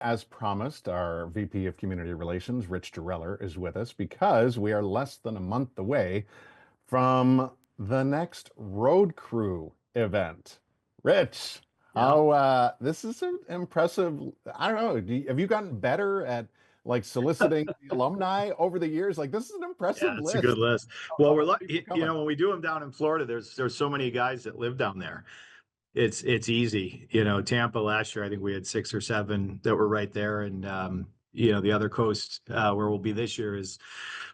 As promised, our VP of Community Relations, Rich Jureller, is with us because we are less than a month away from the next road crew event. Rich, Yeah, this is an impressive. I don't know. Have you gotten better at like soliciting the alumni over the years? Like, this is an yeah, impressive it's a good list list. Well, of we're people lucky, coming. when we do them down in Florida, there's so many guys that live down there. It's easy. Tampa last year, I think we had six or seven that were right there, and the other coast where we'll be this year is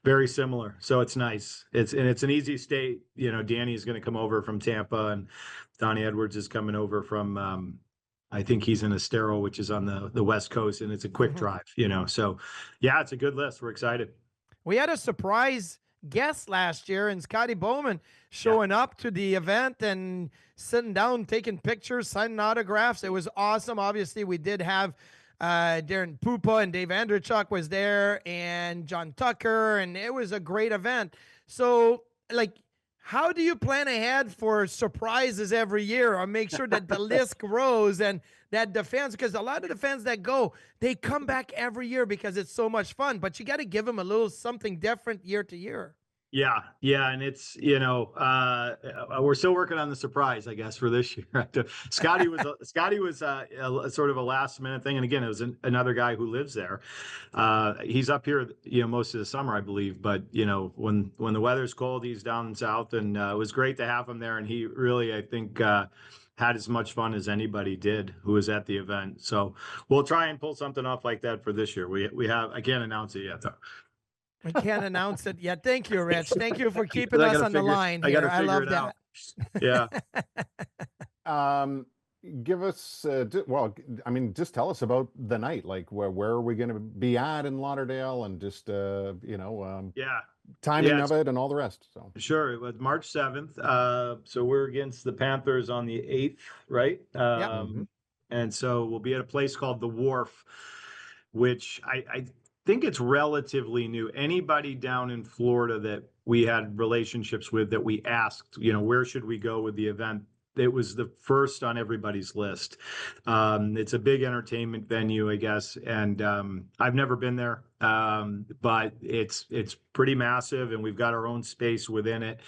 very similar. So it's nice. It's an easy state. Danny is going to come over from Tampa, and Donnie Edwards is coming over from. I think he's in Estero, which is on the West Coast, and it's a quick Mhm. drive. So yeah, it's a good list. We're excited. We had a surprise guest last year, and Scotty Bowman Yeah. showing up to the event and sitting down, taking pictures, signing autographs. It was awesome. Obviously, we did have Darren Pupa and Dave Andrechuk was there, and John Tucker, and it was a great event. So, like, how do you plan ahead for surprises every year, or make sure that the list grows and that the fans, because a lot of the fans that go, they come back every year because it's so much fun, but you got to give them a little something different year to year. Yeah, yeah, and it's we're still working on the surprise, I guess, for this year. Scotty was a sort of a last minute thing, and again, it was another guy who lives there. He's up here, most of the summer, I believe. But when the weather's cold, he's down south, and it was great to have him there. And he really, I think, had as much fun as anybody did who was at the event. So we'll try and pull something off like that for this year. We have I can't announce it yet though. We can't announce it yet. Thank you, Rich. Thank you for keeping I us gotta on the figure line I gotta here. I figure love it out. that. Yeah. Um, Give us, I mean, just tell us about the night. Like, where are we going to be at in Lauderdale, and just Yeah. timing Yeah, of it and all the rest. So, sure. It was March 7th. So we're against the Panthers on the 8th, right? Yep. mhm. And so we'll be at a place called the Wharf, which I think it's relatively new. Anybody down in Florida that we had relationships with that we asked, where should we go with the event? It was the first on everybody's list. It's a big entertainment venue, I guess, and I've never been there, but it's pretty massive, and we've got our own space within it.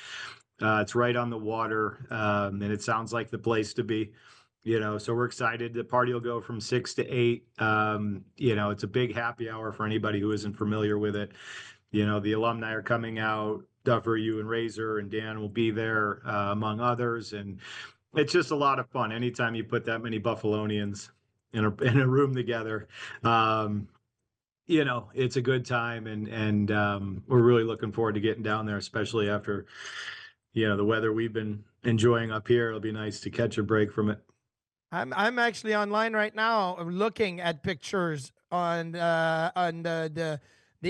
It's right on the water, and it sounds like the place to be. So we're excited. The party will go from 6 to 8. It's a big happy hour for anybody who isn't familiar with it. The alumni are coming out. Duffer, you and Razor and Dan will be there, among others, and it's just a lot of fun. Anytime you put that many Buffalonians in a room together, it's a good time, and we're really looking forward to getting down there, especially after the weather we've been enjoying up here. It'll be nice to catch a break from it. I'm actually online right now looking at pictures on the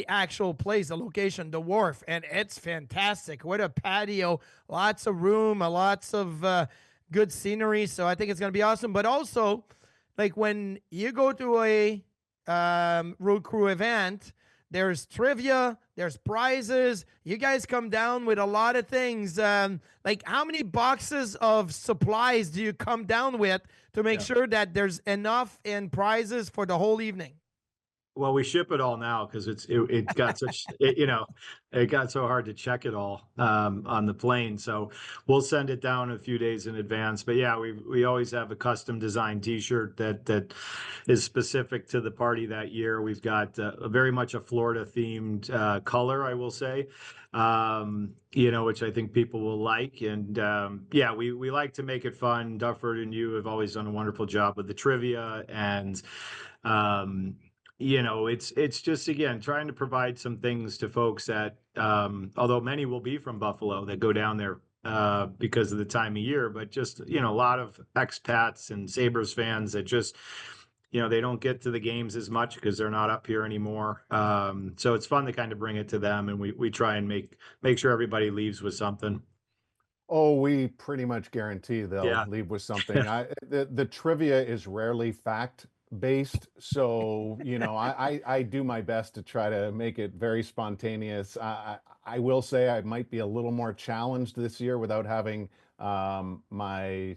actual place, the location, the wharf, and it's fantastic. What a patio, lots of room, lots of good scenery. So I think it's gonna be awesome. But also, like when you go to a road crew event, there's trivia, there's prizes. You guys come down with a lot of things. Like, how many boxes of supplies do you come down with to make Yeah. sure that there's enough in prizes for the whole evening? Well, we ship it all now because it got it got so hard to check it all on the plane. So we'll send it down a few days in advance. But yeah, we always have a custom designed T-shirt that is specific to the party that year. We've got a very much a Florida themed color, I will say, which I think people will like. And yeah, we like to make it fun. Dufford and you have always done a wonderful job with the trivia, and um, it's just again trying to provide some things to folks that although many will be from Buffalo that go down there because of the time of year, but just a lot of expats and Sabres fans that just they don't get to the games as much because they're not up here anymore. So it's fun to kind of bring it to them, and we try and make sure everybody leaves with something. Oh, we pretty much guarantee they'll Yeah. leave with something. The trivia is rarely fact based, so I do my best to try to make it very spontaneous. I will say I might be a little more challenged this year without having my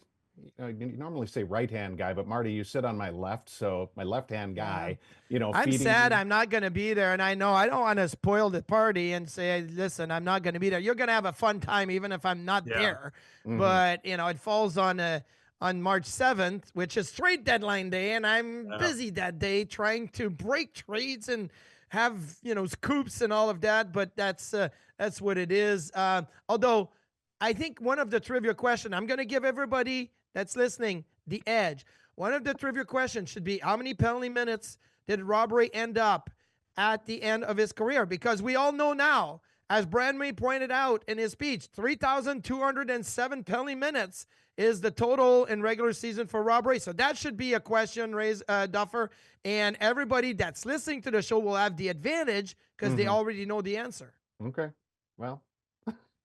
you normally say right-hand guy, but Marty, you sit on my left, so my left-hand guy, I'm feeding sad me. I'm not going to be there. And I know I don't want to spoil the party and say, listen, I'm not going to be there. You're going to have a fun time even if I'm not Yeah. there. Mhm. But, it falls on March 7th, which is trade deadline day. And I'm busy that day trying to break trades and have, scoops and all of that. But that's what it is. Although I think one of the trivia questions, I'm going to give everybody that's listening the edge. One of the trivia questions should be, how many penalty minutes did Rob Ray end up at the end of his career? Because we all know now, as Brandmay pointed out in his speech, 3,207 penalty minutes is the total in regular season for Rob Ray. So that should be a question, Duffer. And everybody that's listening to the show will have the advantage because they already know the answer. Okay. Well,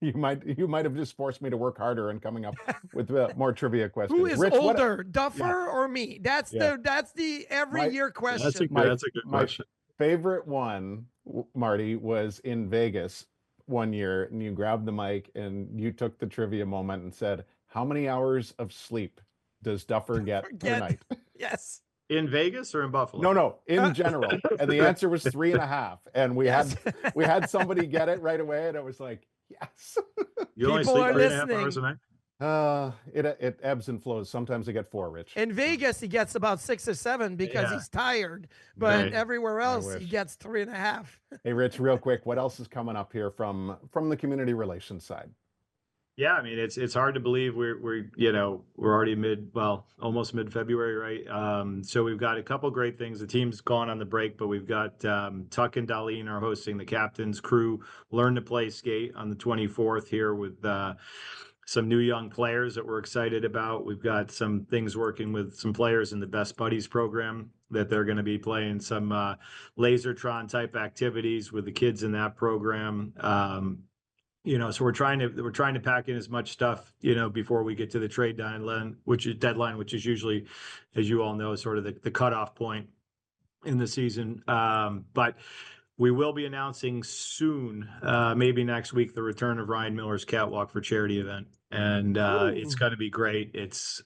you might have just forced me to work harder and coming up with more trivia questions. Who is Rich, older, Duffer or me? That's Yeah. the every year question. That's a good question. Favorite one, Marty, was in Vegas one year, and you grabbed the mic and you took the trivia moment and said, "How many hours of sleep does Duffer get per night?" Yes. In Vegas or in Buffalo? No, in general. And the answer was 3.5. And we had somebody get it right away, and it was like, yes. You only People sleep are 3.5 hours a listening. night? It ebbs and flows. Sometimes I get 4, Rich. In Vegas, he gets about 6 or 7 because he's tired, but Right. everywhere else he wish. gets 3.5. Hey, Rich, real quick, what else is coming up here from the community relations side? Yeah, I mean it's hard to believe we're already almost mid-February, right? So we've got a couple great things. The team's gone on the break, but we've got Tuck and Darlene are hosting the captain's crew Learn to Play Skate on the 24th here with some new young players that we're excited about. We've got some things working with some players in the Best Buddies program that they're going to be playing some Lasertron type activities with the kids in that program. So we're trying to pack in as much stuff, before we get to the trade deadline, which is usually, as you all know, sort of the cutoff point in the season. But we will be announcing soon, maybe next week, the return of Ryan Miller's Catwalk for Charity event. And it's going to be great. It's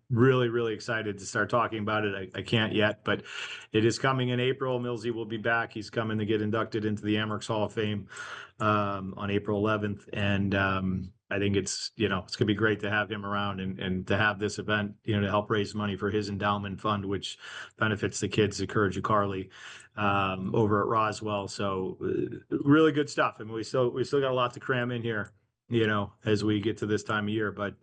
really, really excited to start talking about it. I can't yet, but it is coming in April. Millsy will be back. He's coming to get inducted into the Amerks Hall of Fame on April 11th. And I think it's going to be great to have him around and to have this event, to help raise money for his endowment fund, which benefits the kids at Courage of Carly over at Roswell. So really good stuff. I mean, we still got a lot to cram in here, as we get to this time of year, but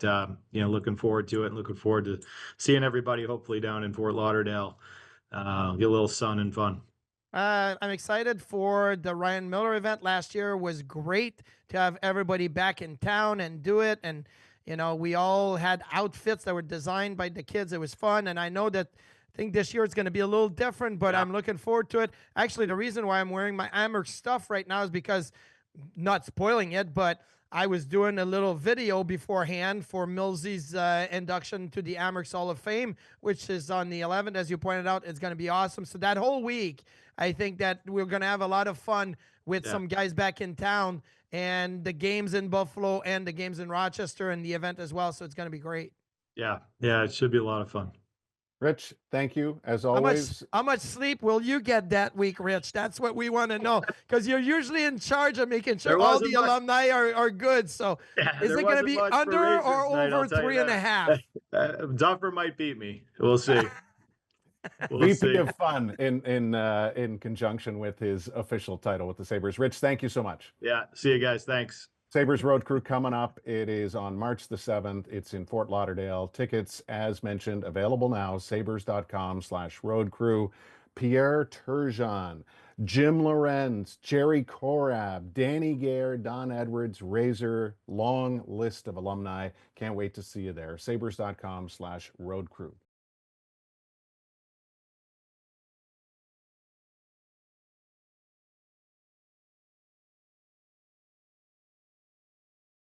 looking forward to it and looking forward to seeing everybody hopefully down in Fort Lauderdale, get a little sun and fun. I'm excited for the Ryan Miller event. Last year was great to have everybody back in town and do it. And, we all had outfits that were designed by the kids. It was fun. And I know that I think this year it's going to be a little different, but I'm looking forward to it. Actually, the reason why I'm wearing my Amerks stuff right now is because, not spoiling it, but I was doing a little video beforehand for Millsy's induction to the Amerks Hall of Fame, which is on the 11th. As you pointed out, it's going to be awesome. So that whole week, I think that we're going to have a lot of fun with some guys back in town and the games in Buffalo and the games in Rochester and the event as well. So it's going to be great. Yeah, it should be a lot of fun. Rich, thank you as always. How much sleep will you get that week, Rich? That's what we want to know, because you're usually in charge of making sure all the alumni are good. So is it going to be under or over 3.5? Duffer might beat me. We'll see. VP of Fun in conjunction with his official title with the Sabres. Rich, thank you so much. Yeah, see you guys. Thanks. Sabres Road Crew coming up. It is on March the 7th. It's in Fort Lauderdale. Tickets, as mentioned, available now, sabres.com/road crew. Pierre Turgeon, Jim Lorentz, Jerry Korab, Danny Gare, Don Edwards, Razor, long list of alumni. Can't wait to see you there. Sabres.com/road crew.